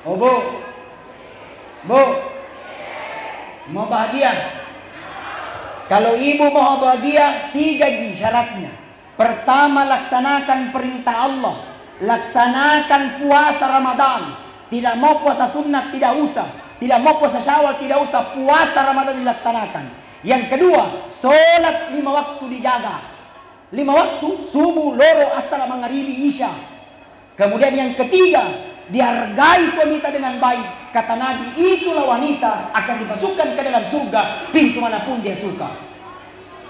Oh bu, bu, mau bahagia? Kalau ibu mau bahagia, 3G syaratnya. Pertama, laksanakan perintah Allah. Laksanakan puasa Ramadan. Tidak mau puasa sunat, tidak usah. Tidak mau puasa Syawal, tidak usah. Puasa Ramadan dilaksanakan. Yang kedua, sholat 5 waktu dijaga. 5 waktu, subuh, loro, asar, maghribi, isya. Kemudian yang ketiga, dihargai wanita dengan baik. Kata Nabi, itulah wanita akan dimasukkan ke dalam surga pintu manapun dia suka.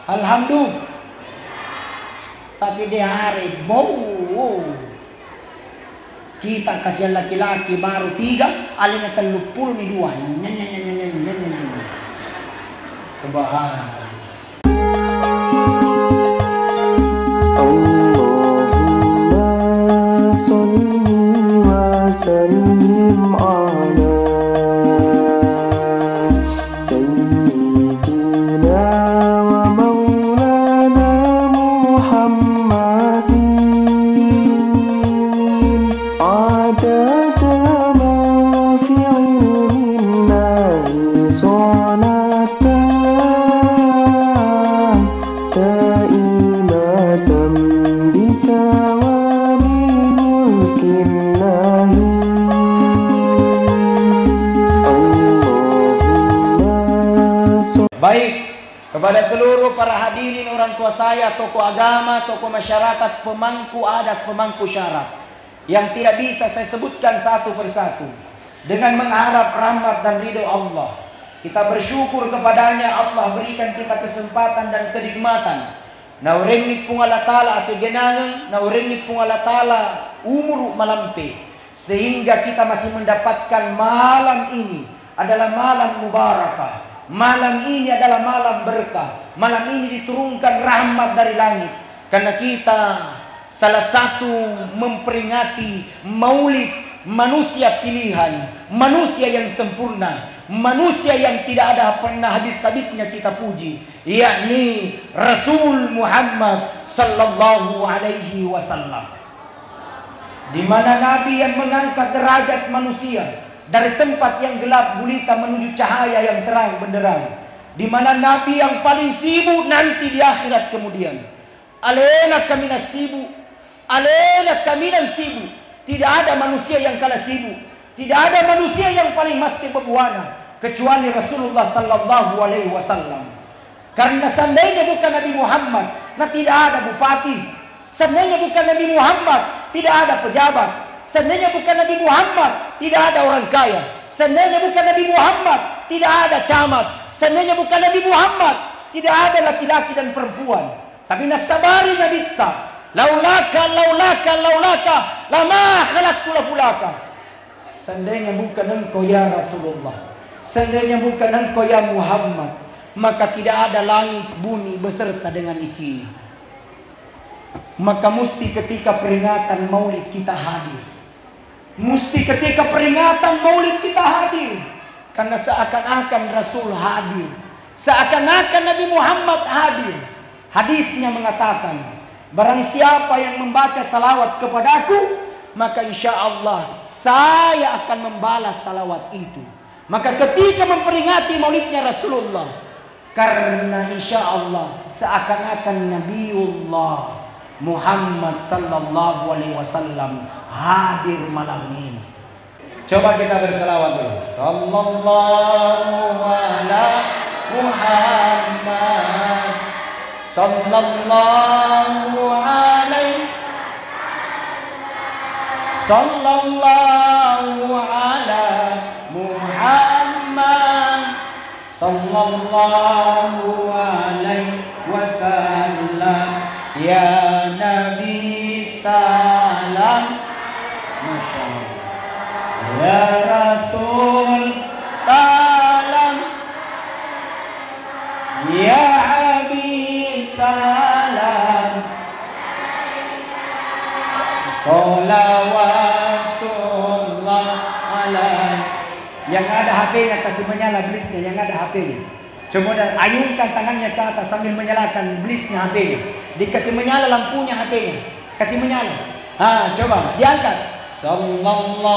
Alhamdulillah. Tapi dia hari bau. Kita kasih laki-laki baru 3, alina 32. Subhanallah. Allahumma sholli wa sallim ala sayyidina wa maulana Muhammadin adada ma fi ilmillahi salatan daimatan bidawami mulkillahi. Baik, kepada seluruh para hadirin, orang tua saya, tokoh agama, tokoh masyarakat, pemangku adat, pemangku syarat, yang tidak bisa saya sebutkan satu persatu, dengan mengharap rahmat dan ridho Allah. Kita bersyukur kepadanya, Allah berikan kita kesempatan dan kenikmatan. Naurengit pung Allah Ta'ala asegenangan, naurengit pung Allah Ta'ala umur malampe, sehingga kita masih mendapatkan malam ini adalah malam mubarakah. Malam ini adalah malam berkah. Malam ini diturunkan rahmat dari langit. Karena kita salah satu memperingati maulid manusia pilihan, manusia yang sempurna, manusia yang tidak ada pernah habis-habisnya kita puji, yakni Rasul Muhammad sallallahu alaihi wasallam. Di mana Nabi yang mengangkat derajat manusia dari tempat yang gelap gulita menuju cahaya yang terang benderang. Di mana Nabi yang paling sibuk nanti di akhirat kemudian. Alena kaminas sibuk, alena kaminan sibuk. Tidak ada manusia yang kalah sibuk. Tidak ada manusia yang paling masih berbuana kecuali Rasulullah sallallahu alaihi wasallam. Karena seandainya bukan Nabi Muhammad, nah tidak ada bupati. Seandainya bukan Nabi Muhammad, tidak ada pejabat. Seandainya bukan Nabi Muhammad, tidak ada orang kaya. Seandainya bukan Nabi Muhammad, tidak ada camat. Seandainya bukan Nabi Muhammad, tidak ada laki-laki dan perempuan. Tapi nasabari Nabi ta, laulaka lama khalaqtu lafulaka. Seandainya bukan engkau ya Rasulullah, seandainya bukan engkau ya Muhammad, maka tidak ada langit bumi beserta dengan isinya. Maka mesti ketika peringatan maulid kita hadir. Mesti ketika peringatan maulid kita hadir. Karena seakan-akan Rasul hadir, seakan-akan Nabi Muhammad hadir. Hadisnya mengatakan, barang siapa yang membaca salawat kepadaku, maka insya Allah saya akan membalas salawat itu. Maka ketika memperingati maulidnya Rasulullah, karena insya Allah seakan-akan Nabiullah Muhammad sallallahu alaihi wasallam hadir malam ini. Coba kita berselawat dulu. Sallallahu ala Muhammad, sallallahu alaihi, sallallahu ala Muhammad, sallallahu alaihi wasallam. Ya Nabi salam, Masya Allah. Ya Rasul salam, Ya Habib salam, Salawatullah alaih. Yang ada HP-nya kasih menyala blisnya, yang ada HP-nya. Coba ayunkan tangannya ke atas sambil menyalakan blisnya HP-nya. Dikasih menyala lampunya HP-nya. Kasih menyala. Coba diangkat. Sallallahu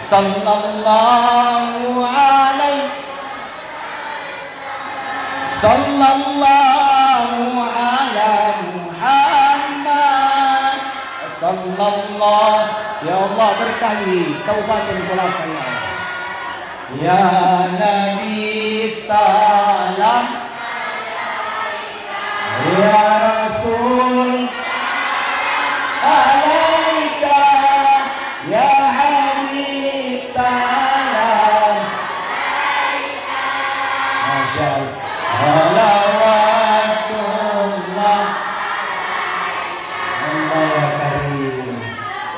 sallallahu alaihi sallallahu ala Muhammad sallallahu. Ya Allah, berkahi Kabupaten Kolaka ya Allah. Ya Nabi salam, ya Rasul alaika, ya Habib salam, Masya Allah. Salawatullah Allah ya Karim.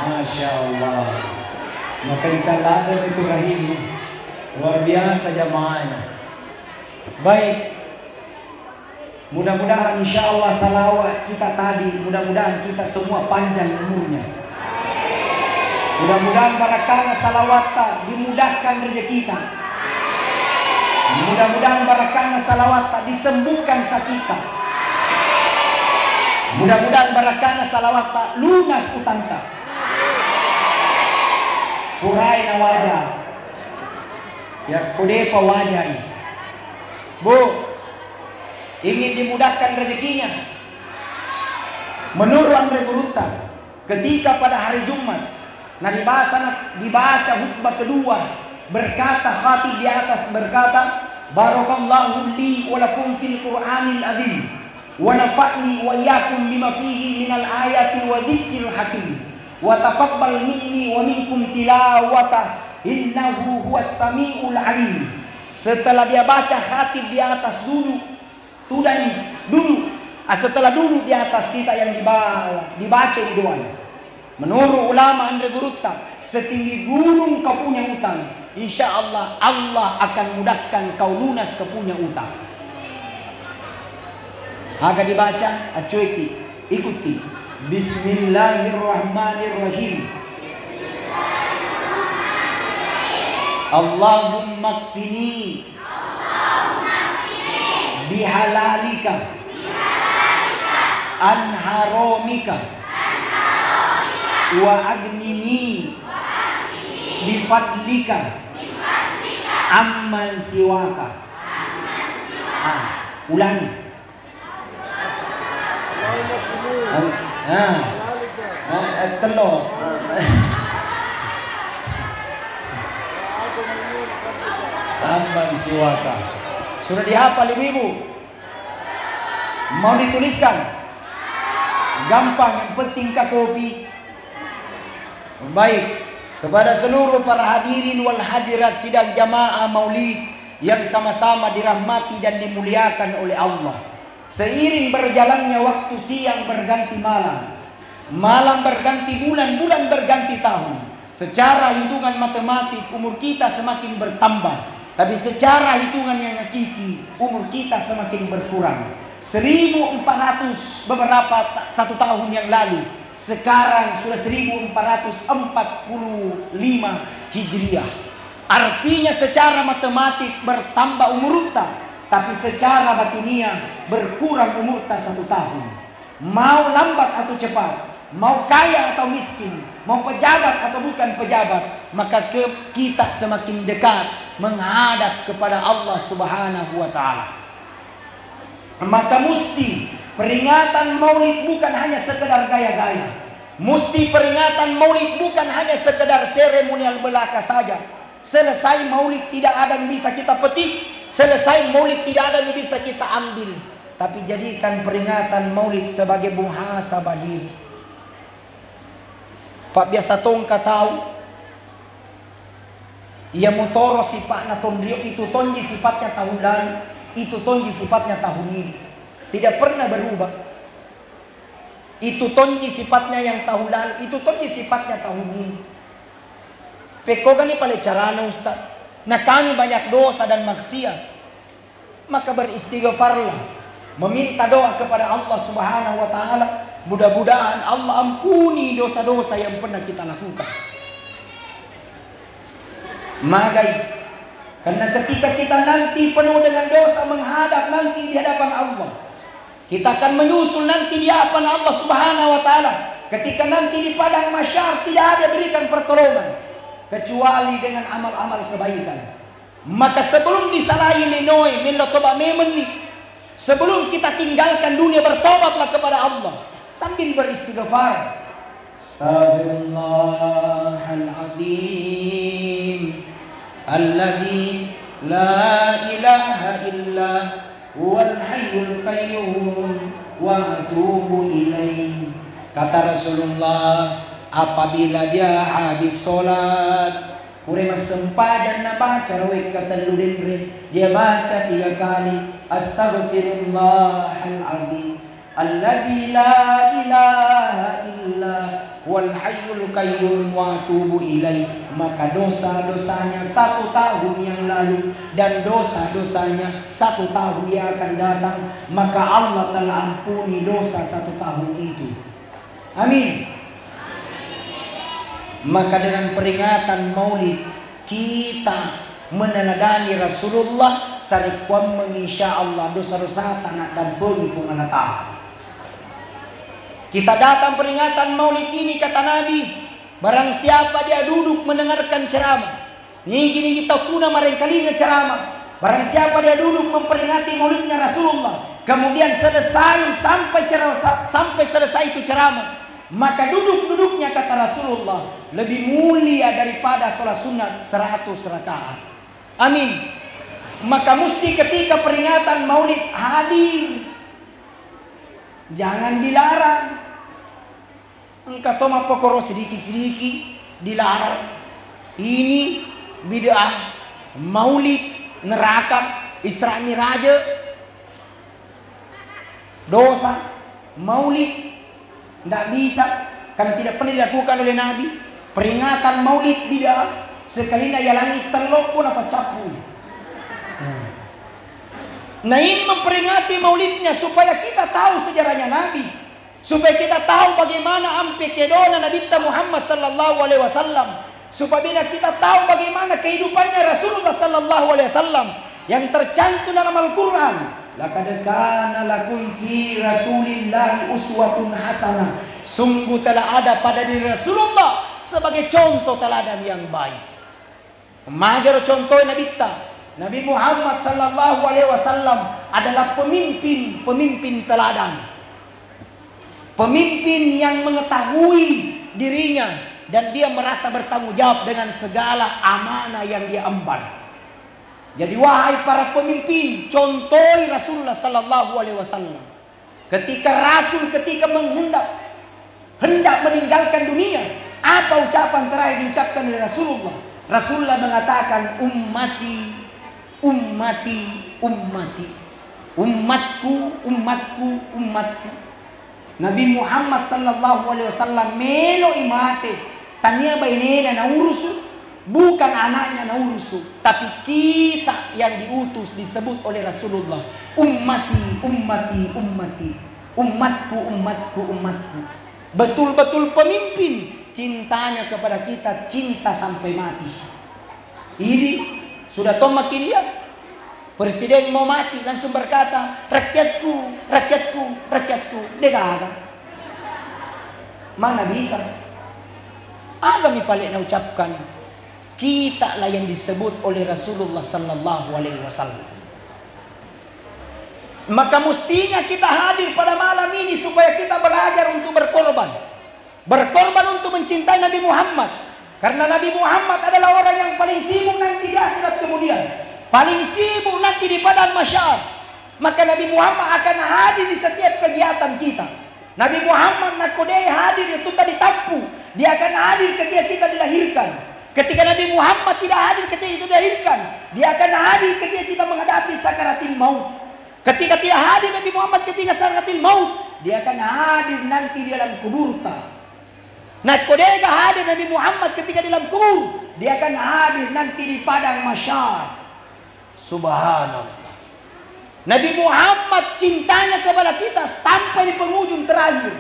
Masya Allah. Makin calada itu rahim. Luar biasa jamaahnya. Baik, mudah-mudahan insya Allah salawat kita tadi, mudah-mudahan kita semua panjang umurnya. Mudah-mudahan barakah salawat dimudahkan rezeki kita. Mudah-mudahan barakah salawat disembuhkan sakit. Mudah-mudahan barakah salawat lunas utang tak. Purai na wajah. Ya kode pa wajah ini. Bu, ingin dimudahkan rezekinya. Menurut Andre Guruta, ketika pada hari Jumat, dibaca khutbah kedua, berkata khatib di atas berkata, barakallahu li wa lakum fil Qur'anil azim wa nafa'ni wa iyyakum bima fihi minal ayati wa dzikril hakim wa taqabbal minni wa minkum tilawata innahu huwas samiul alim. Setelah dia baca khatib di atas duduk. Setelah duduk di atas kita yang dibaca di doanya. Menurut ulama Andre Guruta, setinggi gunung kau punya utang, insya Allah Allah akan mudahkan kau lunas kau punya utang. Agak dibaca, acuiki, ikuti. Bismillahirrahmanirrahim. Allahumma kfini bihalalika an haramika wa agnini bifadlika amman siwaka. Ulangi. Telur. Amman siwaka. Sudah dihafal ibu-ibu? Mau dituliskan? Gampang, yang penting kak kopi. Baik, kepada seluruh para hadirin wal hadirat sidang jamaah maulid yang sama-sama dirahmati dan dimuliakan oleh Allah. Seiring berjalannya waktu, siang berganti malam, malam berganti bulan, bulan berganti tahun. Secara hitungan matematik umur kita semakin bertambah, tapi secara hitungan yang hakiki umur kita semakin berkurang. 1400 beberapa satu tahun yang lalu, sekarang sudah 1445 Hijriah. Artinya secara matematik bertambah umur kita, tapi secara batiniah berkurang umur kita 1 tahun. Mau lambat atau cepat, mau kaya atau miskin, mau pejabat atau bukan pejabat, maka kita semakin dekat menghadap kepada Allah Subhanahu wa Ta'ala. Maka mesti peringatan maulid bukan hanya sekedar gaya-gaya. Mesti peringatan maulid bukan hanya sekedar seremonial belaka saja. Selesai maulid tidak ada yang bisa kita petik, selesai maulid tidak ada yang bisa kita ambil. Tapi jadikan peringatan maulid sebagai muhasabah diri. Pak biasa tongka tahu, ia motoro sifatnya tondrio itu tonji sifatnya tahun lalu, itu tonji sifatnya tahun ini, tidak pernah berubah. Itu tonji sifatnya yang tahun lalu, itu tonji sifatnya tahun ini. Pekogan ini pada caranya Ustaz. Nah kami banyak dosa dan maksiat, maka beristighfarlah, meminta doa kepada Allah Subhanahu wa Ta'ala. Mudah-mudahan Allah ampuni dosa-dosa yang pernah kita lakukan. Magai, karena ketika kita nanti penuh dengan dosa menghadap nanti di hadapan Allah, kita akan menyusul nanti di hadapan Allah Subhanahu wa Ta'ala. Ketika nanti di padang mahsyar tidak ada berikan pertolongan, kecuali dengan amal-amal kebaikan. Maka sebelum disalahi nenoi melotoba memeni, sebelum kita tinggalkan dunia, bertobatlah kepada Allah sambil beristighfar. Astaghfirullahaladzim alladzi la ilaha illa huwal hayyul qayyum wa atubu ilaih. Kata Rasulullah, apabila dia habis sholat, kurema sempadan na baca rawek kata ludin, dia baca 3 kali, astaghfirullahaladzim alladzi la ilaha illa huwal hayyul qayyum wa atubu ilaih. Maka dosa-dosanya 1 tahun yang lalu dan dosa-dosanya 1 tahun yang akan datang, maka Allah telah ampuni dosa 1 tahun itu. Amin. Maka dengan peringatan Maulid kita meneladani Rasulullah sarikuam menginsya Allah dosa-dosa tanah dan bagi penganata. Kita datang peringatan Maulid ini, kata Nabi, barang siapa dia duduk mendengarkan ceramah, ini gini kita tuna marengkali ceramah, barang siapa dia duduk memperingati Maulidnya Rasulullah, kemudian selesai sampai selesai itu ceramah, maka duduk-duduknya, kata Rasulullah, lebih mulia daripada sholat sunat 100 rakaat. Amin. Maka mesti ketika peringatan Maulid hadir, jangan dilarang. Engkau toma pokoro sedikit-sedikit dilarang. Ini bid'ah, Maulid, neraka, Isra Miraj, dosa. Maulid tidak bisa karena tidak pernah dilakukan oleh Nabi. Peringatan Maulid bid'ah. Sekali ya langit telok pun apa capu. Nah ini memperingati Maulidnya supaya kita tahu sejarahnya Nabi, supaya kita tahu bagaimana ampe kedona Nabi Muhammad sallallahu alaihi wasallam, supaya kita tahu bagaimana kehidupannya Rasulullah sallallahu alaihi wasallam yang tercantum dalam Al-Qur'an. Laqad kana lakum fi Rasulillahi uswatun hasanah. Sungguh telah ada pada diri Rasulullah sebagai contoh teladan yang baik. Majar contoh Nabi Muhammad sallallahu alaihi wasallam adalah pemimpin teladan. Pemimpin yang mengetahui dirinya dan dia merasa bertanggung jawab dengan segala amanah yang dia emban. Jadi wahai para pemimpin, contohi Rasulullah sallallahu alaihi wasallam. Ketika hendak meninggalkan dunia, apa ucapan terakhir diucapkan oleh Rasulullah? Rasulullah mengatakan, ummati, ummati, ummati. Umatku, umatku, umatku. Nabi Muhammad sallallahu alaihi wasallam melo imate. Tania bainena na urusu, bukan anaknya na urusu, tapi kita yang diutus disebut oleh Rasulullah, ummati, ummati, ummati. Umatku, umatku, umatku. Betul-betul pemimpin. Cintanya kepada kita cinta sampai mati. Ini sudah toh makin lihat. Presiden mau mati langsung berkata, rakyatku, rakyatku, rakyatku. Negara. Mana bisa? Agami paling na ucapkan. Kita lah yang disebut oleh Rasulullah sallallahu alaihi wasallam. Maka mestinya kita hadir pada malam ini supaya kita belajar untuk berkorban. Berkorban untuk mencintai Nabi Muhammad. Karena Nabi Muhammad adalah orang yang paling sibuk nanti di akhirat kemudian. Paling sibuk nanti di padang mahsyar. Maka Nabi Muhammad akan hadir di setiap kegiatan kita. Nabi Muhammad nakodei hadir itu tadi tampu. Dia akan hadir ketika kita dilahirkan. Ketika Nabi Muhammad tidak hadir ketika kita dilahirkan, dia akan hadir ketika kita menghadapi sakaratil maut. Ketika tidak hadir Nabi Muhammad ketika sakaratil maut, dia akan hadir nanti di dalam kubur. Nah, kodega hadir Nabi Muhammad ketika dalam kubur, dia akan hadir nanti di padang mahsyar. Subhanallah. Nabi Muhammad cintanya kepada kita sampai di penghujung terakhir.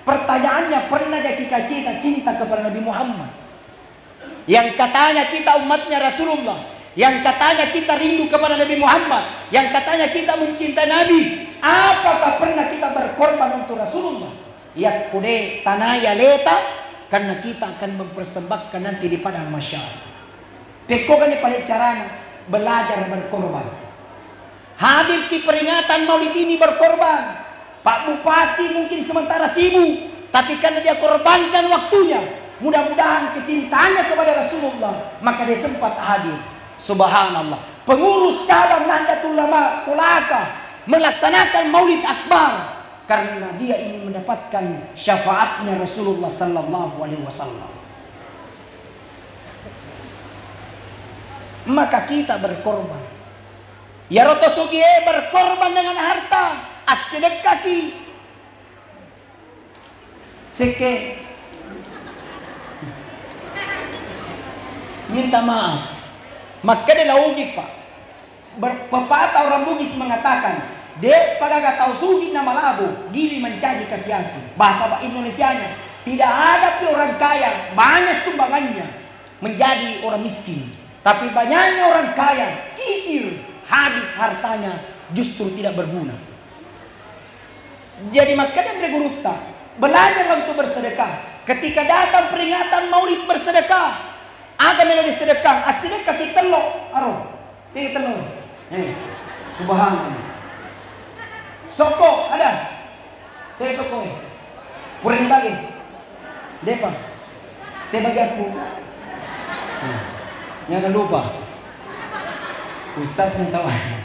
Pertanyaannya, pernah jika kita cinta kepada Nabi Muhammad? Yang katanya kita umatnya Rasulullah, yang katanya kita rindu kepada Nabi Muhammad, yang katanya kita mencintai Nabi, apakah pernah kita berkorban untuk Rasulullah? Ya kude tanaya leta karena kita akan mempersembahkan nanti di padang mahsyar. Pekokan di paling caranya belajar berkorban. Hadir di peringatan Maulid ini berkorban. Pak Bupati mungkin sementara sibuk, tapi karena dia korbankan waktunya, mudah-mudahan kecintaannya kepada Rasulullah, maka dia sempat hadir. Subhanallah. Pengurus cabang Nahdlatul Ulama Kolaka melaksanakan Maulid Akbar karena dia ingin mendapatkan syafaatnya Rasulullah sallallahu alaihi wasallam. Maka kita berkorban. Ya roto sugie berkorban dengan harta, as-sedekaki. Seke minta maaf. Maka dia laugi pak. Pepatah orang Bugis mengatakan, "Dek pagaga tahu sugi nama labu, gili mencaji kasiasi." Bahasa Indonesianya, tidak ada orang kaya banyak sumbangannya menjadi orang miskin. Tapi banyaknya orang kaya, kikir, habis hartanya justru tidak berguna. Jadi maka dan regurutta, belajar untuk bersedekah. Ketika datang peringatan Maulid bersedekah, agak melodi sedekah, asidekah kita lo, aro, kita lo. Subhanallah. Soko ada, teh soko, pura dibagi, depa, teh bagi aku. Jangan lupa, Ustaz minta wahyu.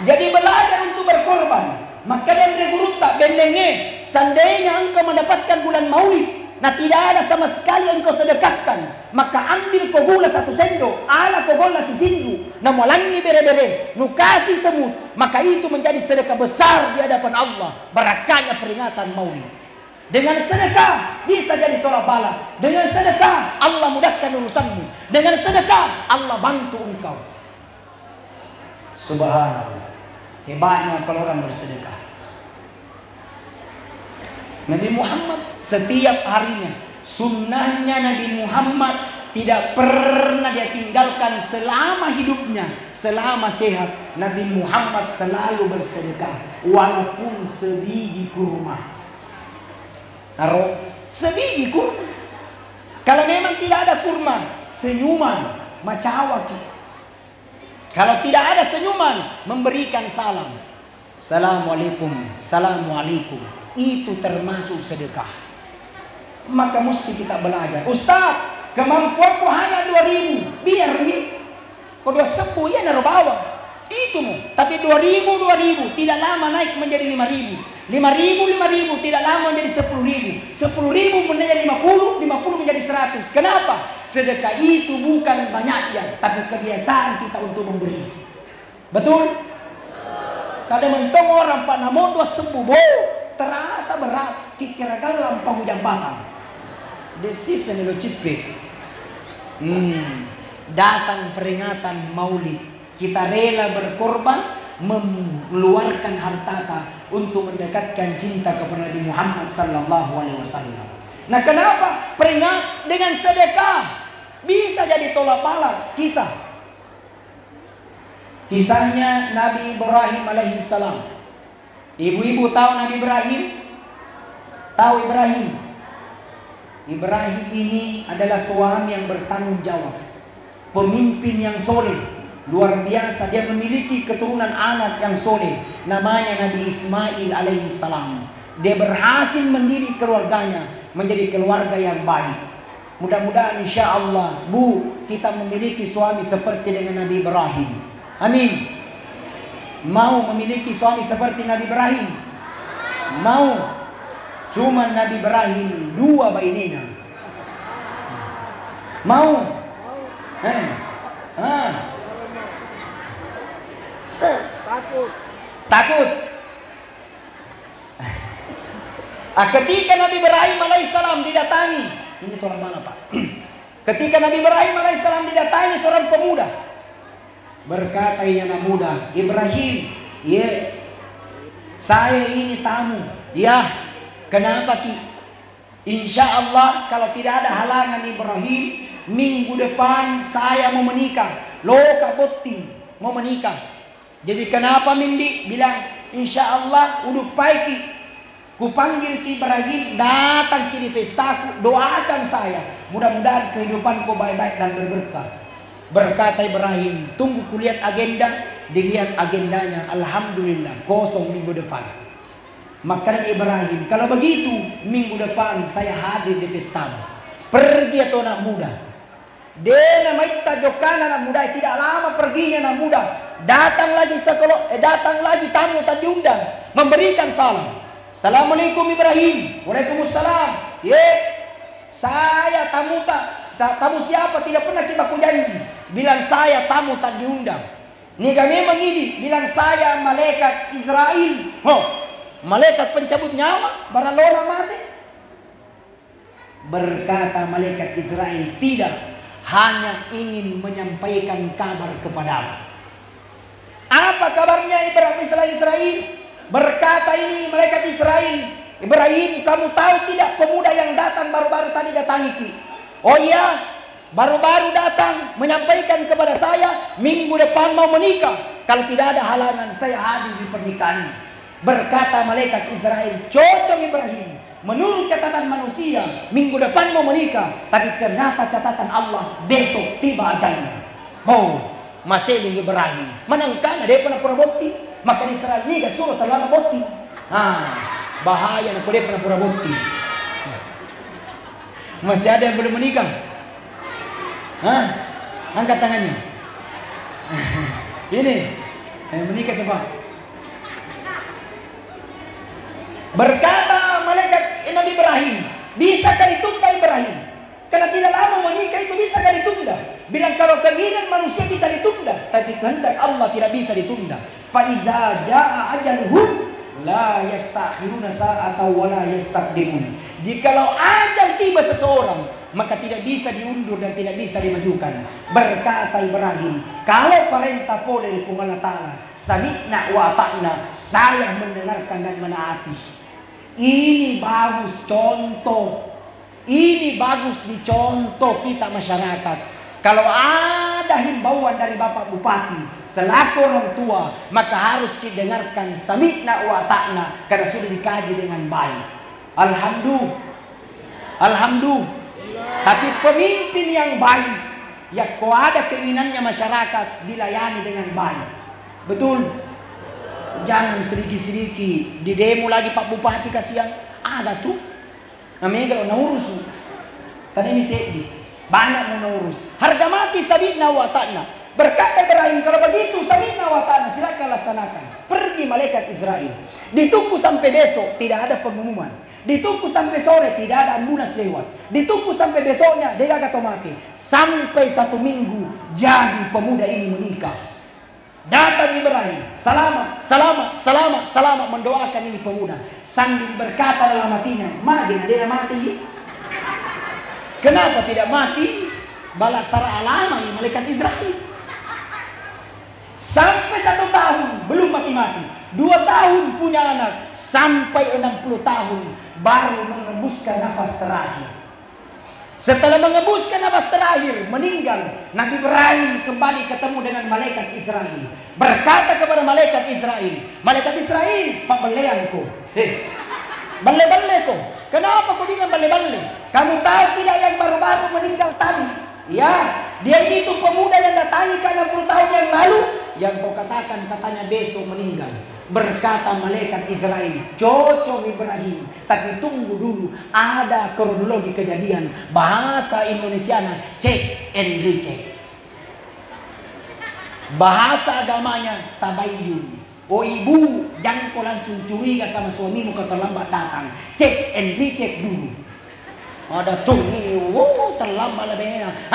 Jadi belajar untuk berkorban. Maka dan regurutta bendenge, seandainya engkau mendapatkan bulan Maulid, nah tidak ada sama sekali engkau sedekahkan, maka ambil kau gula 1 sendok, ala kau gula sisindu, namulangi bere-bere, nukasi semut, maka itu menjadi sedekah besar di hadapan Allah. Barakahnya peringatan Maulid. Dengan sedekah bisa jadi tolak bala. Dengan sedekah Allah mudahkan urusanmu. Dengan sedekah Allah bantu engkau. Subhanallah. Hebatnya kalau orang bersedekah. Nabi Muhammad setiap harinya, sunnahnya Nabi Muhammad tidak pernah dia tinggalkan selama hidupnya, selama sehat. Nabi Muhammad selalu bersedekah, walaupun sebiji kurma. Taruh sebiji kurma. Kalau memang tidak ada kurma, senyuman, macawak. Kalau tidak ada senyuman, memberikan salam. Assalamualaikum, assalamualaikum. Itu termasuk sedekah. Maka mesti kita belajar. Ustaz, kemampuanku hanya 2.000. Biar nih. Kau 2 ya naruh bawah. Itu mu. Tapi 2.000 tidak lama naik menjadi 5.000. 5.000 tidak lama menjadi 10.000. 10.000 menjadi 50 menjadi 100. Kenapa? Sedekah itu bukan banyaknya, tapi kebiasaan kita untuk memberi. Betul? Kadang mentong orang pak namo 2 terasa berat, kira-kira lampau hujang batang. Desis yang lo cipik. Datang peringatan Maulid, kita rela berkorban, mengeluarkan harta untuk mendekatkan cinta kepada Nabi Muhammad sallallahu alaihi wasallam. Nah, kenapa? Peringat dengan sedekah bisa jadi tolak bala. Kisahnya Nabi Ibrahim alaihi salam. Ibu-ibu tahu Nabi Ibrahim? Tahu Ibrahim? Ibrahim ini adalah suami yang bertanggung jawab, pemimpin yang soleh. Luar biasa, dia memiliki keturunan anak yang soleh, namanya Nabi Ismail alaihi salam. Dia berhasil mendidik keluarganya menjadi keluarga yang baik. Mudah-mudahan insya Allah, Bu, kita memiliki suami seperti dengan Nabi Ibrahim. Amin. Mau memiliki suami seperti Nabi Ibrahim? Mau. Cuma Nabi Ibrahim 2 bainina. Mau? Takut. Ketika Nabi Ibrahim alaihissalam didatangi, ini tolong mana Pak? Ketika Nabi Ibrahim alaihissalam didatangi seorang pemuda, berkata ini anak muda, Ibrahim, ya, saya ini tamu. Ya, kenapa Ki? Insya Allah kalau tidak ada halangan Ibrahim, minggu depan saya mau menikah. Loka boting mau menikah. Jadi kenapa Mindi bilang insya Allah udah paiki Kupanggil Ibrahim datang kini pestaku, doakan saya. Mudah-mudahan kehidupanku baik-baik dan berberkah. Berkata Ibrahim, tunggu kulihat agenda. Dilihat agendanya, alhamdulillah kosong minggu depan. Maka Ibrahim, kalau begitu minggu depan saya hadir di pestamu. Pergi atau anak muda. Dia maita jokana anak muda, tidak lama perginya anak muda. Datang lagi tamu tak diundang, memberikan salam. Assalamualaikum Ibrahim. Waalaikumsalam. Saya tamu siapa? Tidak pernah kita janji. Bilang saya tamu tak diundang. Nih memang ini. Bilang saya malaikat Israel. Malaikat pencabut nyawa. Baralona mati. Berkata malaikat Israel, tidak. Hanya ingin menyampaikan kabar kepadamu. Apa kabarnya Israel? Berkata ini malaikat Israel, Ibrahim, kamu tahu tidak pemuda yang datang baru-baru tadi datangi? Oh iya, baru-baru datang menyampaikan kepada saya minggu depan mau menikah. Kalau tidak ada halangan saya hadir di pernikahan. Berkata malaikat Israel, cocok Ibrahim. Menurut catatan manusia minggu depan mau menikah, tapi ternyata catatan Allah besok tiba ajalnya. Masih Ibrahim menangkan dia pernah bukti. Maka Israel ni suruh terlama boti. Bahaya nak dia pernah pura boti. Masih ada yang belum menikah? Angkat tangannya. Ini menikah coba. Berkata malaikat Nabi Ibrahim, bisakah ditunda Ibrahim? Karena tidak lama menikah itu bisakah ditunda? Bilang kalau keinginan manusia bisa ditunda, tapi kehendak Allah tidak bisa ditunda. Faiza jaa ajaluhum la yastakhiruna sa'atan wa la yastaqdimun. Jikalau ajal tiba seseorang, maka tidak bisa diundur dan tidak bisa dimajukan. Berkata Ibrahim, kalau perintah dari Allah Ta'ala, sami'na wa ata'na, saya mendengarkan dan menaati. Ini bagus contoh. Ini bagus dicontoh kita masyarakat. Kalau ada himbauan dari Bapak Bupati selaku orang tua, maka harus didengarkan sami'na wa ta'na, karena sudah dikaji dengan baik. Alhamdulillah. Tapi pemimpin yang baik, ya kok ada keinginannya masyarakat dilayani dengan baik. Betul? Jangan sedikit-sedikit di demo lagi Pak Bupati kasihan. Ada tuh namanya kalau naurus. Tadi ini sedih. Banyak mau naurus. Harga mati sabidna wa ta'na. Berkata Ibrahim, kalau begitu sabidna wa ta'na, silakan laksanakan. Pergi malaikat Israel. Ditunggu sampai besok, tidak ada pengumuman. Ditunggu sampai sore, tidak ada ambulans lewat. Ditunggu sampai besoknya, dia gak mati. Sampai 1 minggu, jadi pemuda ini menikah. Datang Ibrahim, selamat mendoakan ini pemuda. Sambil berkata dalam hatinya, dia mati. Kenapa tidak mati? Balas secara alami malaikat Israel. Sampai 1 tahun belum mati-mati. 2 tahun punya anak. Sampai 60 tahun baru mengembuskan nafas terakhir. Setelah mengembuskan nafas terakhir, meninggal. Nabi Ibrahim kembali ketemu dengan malaikat Israel. Berkata kepada malaikat Israel, malaikat Israel, Pak beleanku. Bale-bale ko. Kenapa kau bilang bale-bale? Kamu tahu tidak yang baru-baru meninggal tadi? Ya, dia itu pemuda yang datangi 60 tahun yang lalu. Yang kau katakan katanya besok meninggal. Berkata malaikat Israel, cocok Ibrahim. Tapi tunggu dulu, ada kronologi kejadian. Bahasa Indonesianya, cek and recheck. Bahasa agamanya, tabayyun. Oh ibu, jangan kau langsung curiga sama suamimu kau terlambat datang. Cek and recheck dulu. Ada cung ini, terlambat lebih enak.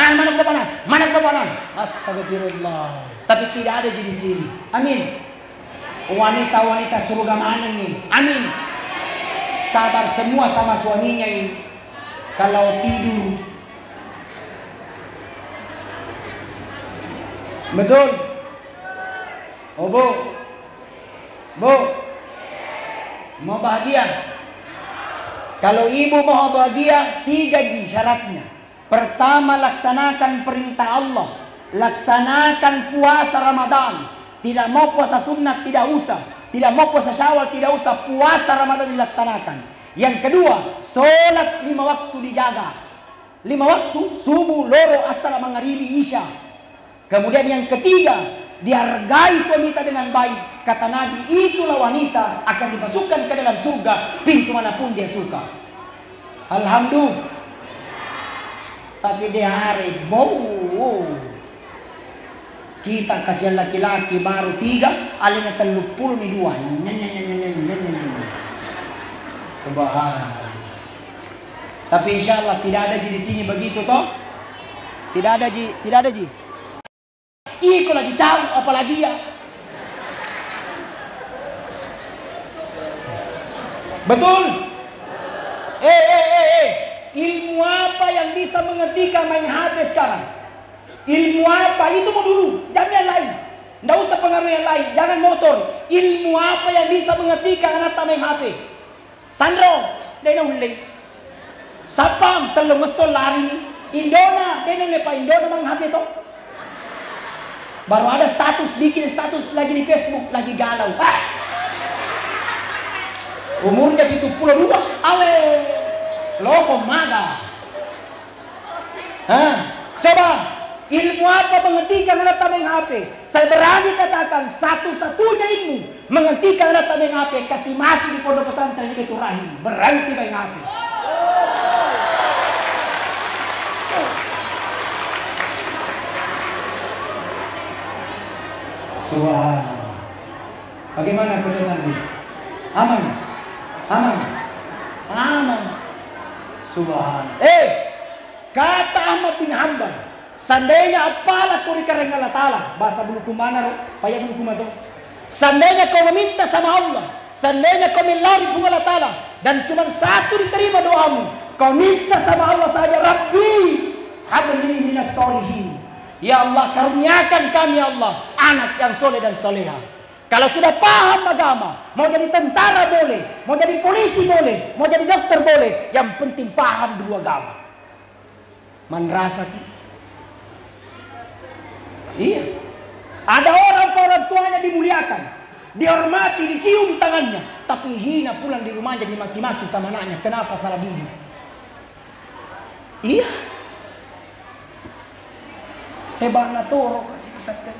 Mana ke mana? Astagfirullah. Tapi tidak ada jenis ini. Amin. Wanita-wanita surga mana nih? Amin. Sabar semua sama suaminya ini. Kalau tidur. Betul? Oh Bu, mau bahagia? Kalau ibu mau bahagia, 3 syaratnya. Pertama, laksanakan perintah Allah. Laksanakan puasa Ramadan. Tidak mau puasa sunat, tidak usah. tidak mau puasa Syawal, tidak usah puasa Ramadan dilaksanakan. Yang kedua, sholat 5 waktu dijaga. 5 waktu, subuh, loro, asar, maghribi, isya. Kemudian yang ketiga, dihargai wanita dengan baik. Kata Nabi, itulah wanita akan dimasukkan ke dalam surga pintu manapun dia suka. Alhamdulillah. Tapi di hari bau. Kita kasihan laki-laki baru 3, alina 32 nih 2. Subhanallah. Tapi insya Allah tidak ada di sini begitu toh? Tidak ada ji. Iko lagi jauh apalagi ya. Betul? Ilmu apa yang bisa menghentikan main HP sekarang? Ilmu apa? Itu mau dulu, jangan yang lain. Nggak usah pengaruh yang lain, jangan motor. Ilmu apa yang bisa menghentikan anak tak main HP? Sandro, dia nulis. Sapam, telung ngesol lari. Indona, dia nulis Pak Indona main HP toh. Baru ada bikin status lagi di Facebook, lagi galau. Umurnya 72, awe. Loko maga. Coba. Ilmu apa menghentikan anak tak main HP? Saya berani katakan satu-satunya ilmu menghentikan anak tak main HP, kasih masuk di pondok pesantren di Baitur Rahim, berhenti main HP. Subhanallah. Bagaimana kedengaran ini? Aman. Subhanallah. Kata Ahmad bin Hanbal, seandainya apalah kau dikarengi Allah Ta'ala, bahasa bulu kumana loh, payah bulu kumana tuh. Seandainya kau meminta sama Allah, seandainya kau melari pun Allah Ta'ala, dan cuma satu diterima doamu, kau minta sama Allah saja, Rabbi habli minas solihin. Ya Allah, karuniakan kami ya Allah anak yang soleh dan soleha. Kalau sudah paham agama, mau jadi tentara boleh, mau jadi polisi boleh, mau jadi dokter boleh, yang penting paham dulu agama. Man rasati. Iya. Ada orang tuanya dimuliakan, dihormati, dicium tangannya, tapi hina pulang di rumahnya dimaki-maki sama anaknya. Kenapa? Salah didik. Iya. Hebatlah toro kasih pesantren.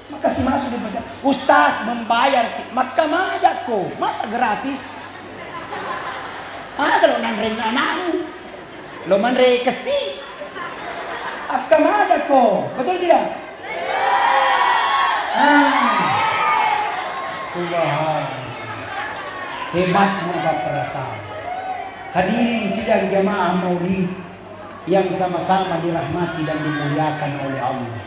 Maka si masuk di pesantren. Ustaz membayar, maka majak ko. Masa gratis? Kalau nanre anakmu, lo manre kasih. Akan majak ko. Betul tidak? Subhanallah. Hebatnya perasaan. Hadirin sidang jamaah maulid yang sama-sama dirahmati dan dimuliakan oleh Allah.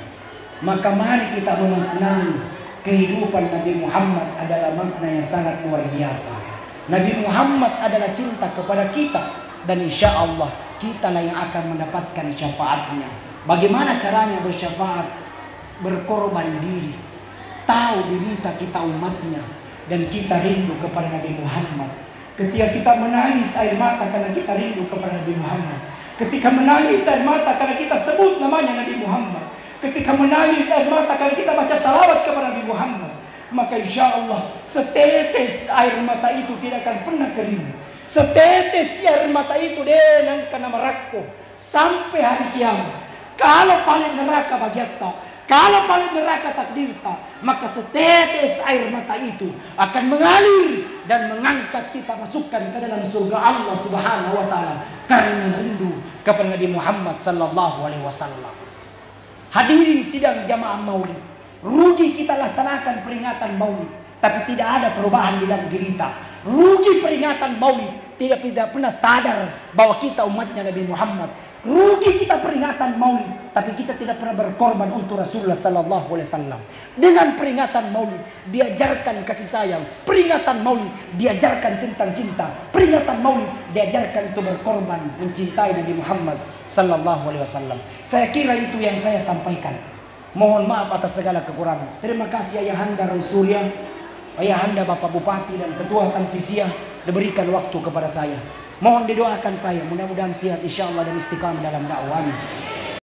Maka mari kita memaknai kehidupan Nabi Muhammad adalah makna yang sangat luar biasa. Nabi Muhammad adalah cinta kepada kita, dan insya Allah kitalah yang akan mendapatkan syafaatnya. Bagaimana caranya bersyafaat? Berkorban diri, tahu derita kita umatnya, dan kita rindu kepada Nabi Muhammad. Ketika kita menangis air mata karena kita rindu kepada Nabi Muhammad, ketika menangis air mata karena kita sebut namanya Nabi Muhammad, ketika menangis air mata karena kita baca salawat kepada Nabi Muhammad, maka insya Allah setetes air mata itu tidak akan pernah kering. Setetes air mata itu denang karena merakko sampai hari kiamat. Kalau paling neraka bagiatta, kalau paling neraka takdirta, maka setetes air mata itu akan mengalir dan mengangkat kita masukkan ke dalam surga Allah Subhanahu wa taala karena rindu kepada Nabi Muhammad sallallahu alaihi wasallam. Hadirin sidang jamaah maulid, rugi kita laksanakan peringatan maulid tapi tidak ada perubahan di dalam diri kita. Rugi peringatan maulid, tidak pernah sadar bahwa kita umatnya Nabi Muhammad. Rugi kita peringatan maulid, tapi kita tidak pernah berkorban untuk Rasulullah sallallahu alaihi wasallam. Dengan peringatan maulid diajarkan kasih sayang, peringatan maulid diajarkan tentang cinta, peringatan maulid diajarkan untuk berkorban mencintai Nabi Muhammad sallallahu alaihi wasallam. Saya kira itu yang saya sampaikan. Mohon maaf atas segala kekurangan. Terima kasih Ayahanda Surya, Ayahanda Bapak Bupati dan Ketua Tanfisiyah diberikan waktu kepada saya. Mohon didoakan saya, mudah-mudahan sehat insyaallah dan istiqamah dalam dakwahnya.